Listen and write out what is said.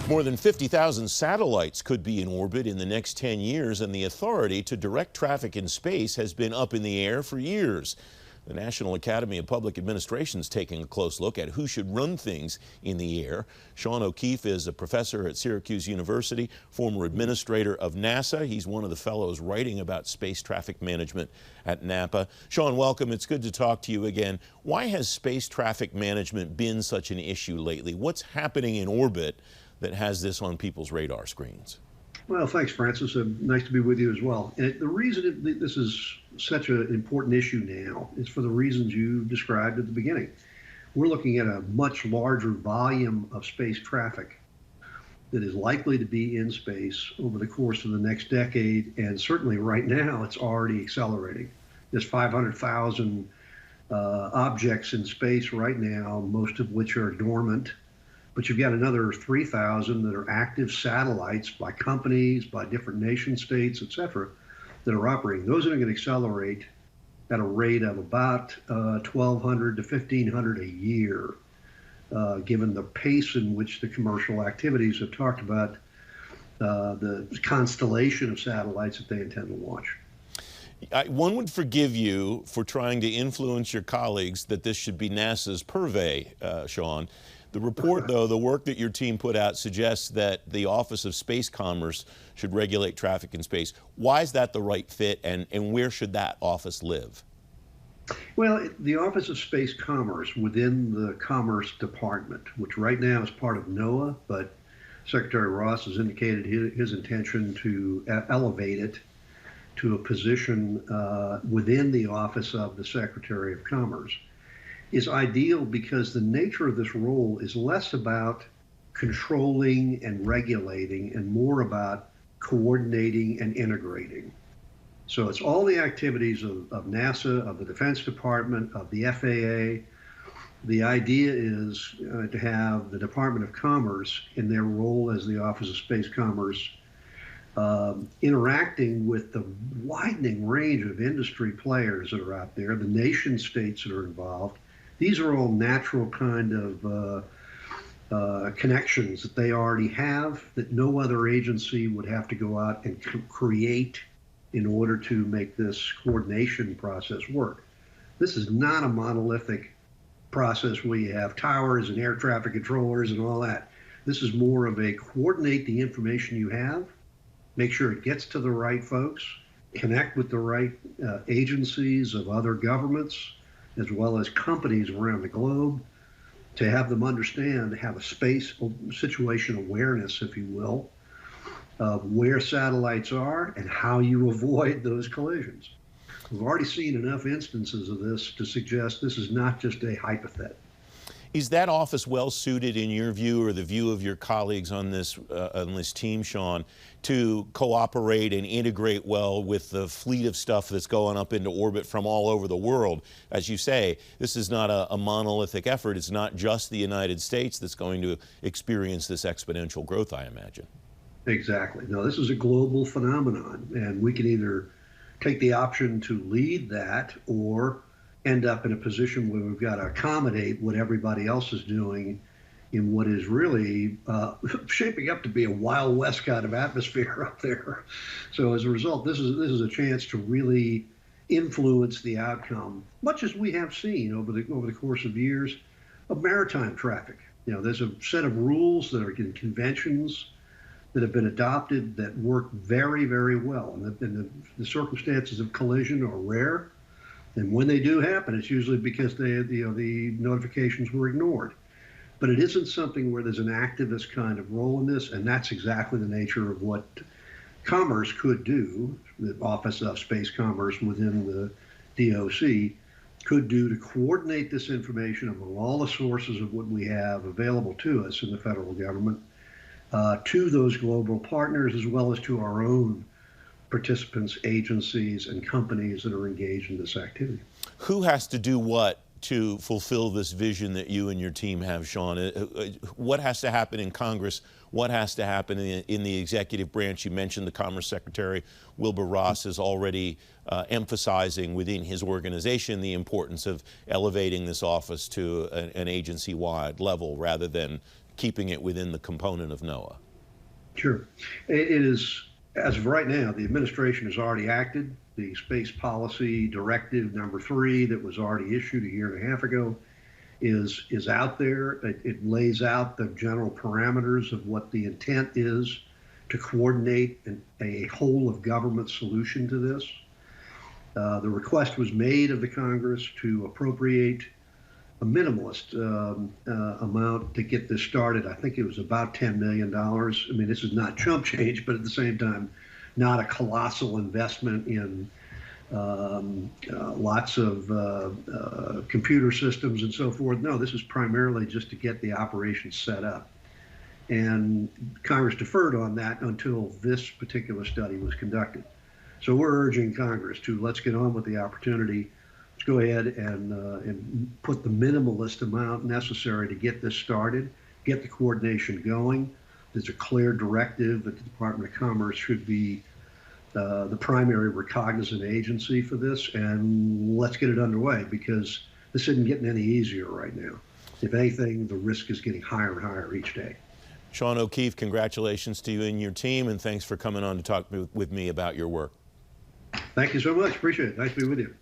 More than 50,000 satellites could be in orbit in the next 10 years, and the authority to direct traffic in space has been up in the air for years. The National Academy of Public Administration is taking a close look at who should run things in the air. Sean O'Keefe is a professor at Syracuse University, former administrator of NASA. He's one of the fellows writing about space traffic management at NAPA. Sean, welcome. It's good to talk to you again. Why has space traffic management been such an issue lately? What's happening in orbit that has this on people's radar screens? Well, thanks, Francis. Nice to be with you as well. And the reason this is such an important issue now is for the reasons you described at the beginning. We're looking at a much larger volume of space traffic that is likely to be in space over the course of the next decade, and certainly right now it's already accelerating. There's 500,000 objects in space right now, most of which are dormant. But you've got another 3,000 that are active satellites by companies, by different nation states, et cetera, that are operating. Those are going to accelerate at a rate of about 1,200 to 1,500 a year, given the pace in which the commercial activities have talked about the constellation of satellites that they intend to launch. One would forgive you for trying to influence your colleagues that this should be NASA's purvey, Sean. The report, though, the work that your team put out suggests that the Office of Space Commerce should regulate traffic in space. Why is that the right fit, and where should that office live? Well, the Office of Space Commerce within the Commerce Department, which right now is part of NOAA, but Secretary Ross has indicated his intention to elevate it to a position within the Office of the Secretary of Commerce, is ideal because the nature of this role is less about controlling and regulating and more about coordinating and integrating. So it's all the activities of NASA, of the Defense Department, of the FAA. The idea is to have the Department of Commerce in their role as the Office of Space Commerce interacting with the widening range of industry players that are out there, the nation states that are involved. These are all natural kind of connections that they already have that no other agency would have to go out and create in order to make this coordination process work. This is not a monolithic process where you have towers and air traffic controllers and all that. This is more of a coordinate the information you have, make sure it gets to the right folks, connect with the right agencies of other governments, as well as companies around the globe, to have them understand, have a space situation awareness, if you will, of where satellites are and how you avoid those collisions. We've already seen enough instances of this to suggest this is not just a hypothetical. Is that office well suited, in your view, or the view of your colleagues on this team, Sean, to cooperate and integrate well with the fleet of stuff that's going up into orbit from all over the world? As you say, this is not a monolithic effort. It's not just the United States that's going to experience this exponential growth, I imagine. Exactly. No, this is a global phenomenon, and we can either take the option to lead that or end up in a position where we've got to accommodate what everybody else is doing in what is really shaping up to be a Wild West kind of atmosphere up there. So as a result, this is a chance to really influence the outcome, much as we have seen over the course of years of maritime traffic. You know, there's a set of rules that are in conventions that have been adopted that work very, very well, and the circumstances of collision are rare. And when they do happen, it's usually because the notifications were ignored. But it isn't something where there's an activist kind of role in this, and that's exactly the nature of what Commerce could do, the Office of Space Commerce within the DOC could do to coordinate this information among all the sources of what we have available to us in the federal government, to those global partners, as well as to our own participants, agencies, and companies that are engaged in this activity. Who has to do what to fulfill this vision that you and your team have, Sean? What has to happen in Congress? What has to happen in the executive branch? You mentioned the Commerce Secretary, Wilbur Ross, is already emphasizing within his organization the importance of elevating this office to an agency-wide level rather than keeping it within the component of NOAA? Sure. It is, as of right now, the administration has already acted. The Space Policy Directive number 3 that was already issued a year and a half ago is out there. It lays out the general parameters of what the intent is to coordinate a whole of government solution to this. The request was made of the Congress to appropriate a minimalist amount to get this started. I think it was about $10 million. I mean, this is not chump change, but at the same time, not a colossal investment in lots of computer systems and so forth. No, this is primarily just to get the operation set up. And Congress deferred on that until this particular study was conducted. So we're urging Congress to let's get on with the opportunity. Let's go ahead and put the minimalist amount necessary to get this started, get the coordination going. There's a clear directive that the Department of Commerce should be the primary recognizant agency for this, and let's get it underway, because this isn't getting any easier right now. If anything, the risk is getting higher and higher each day. Sean O'Keefe, congratulations to you and your team, and thanks for coming on to talk with me about your work. Thank you so much. Appreciate it. Nice to be with you.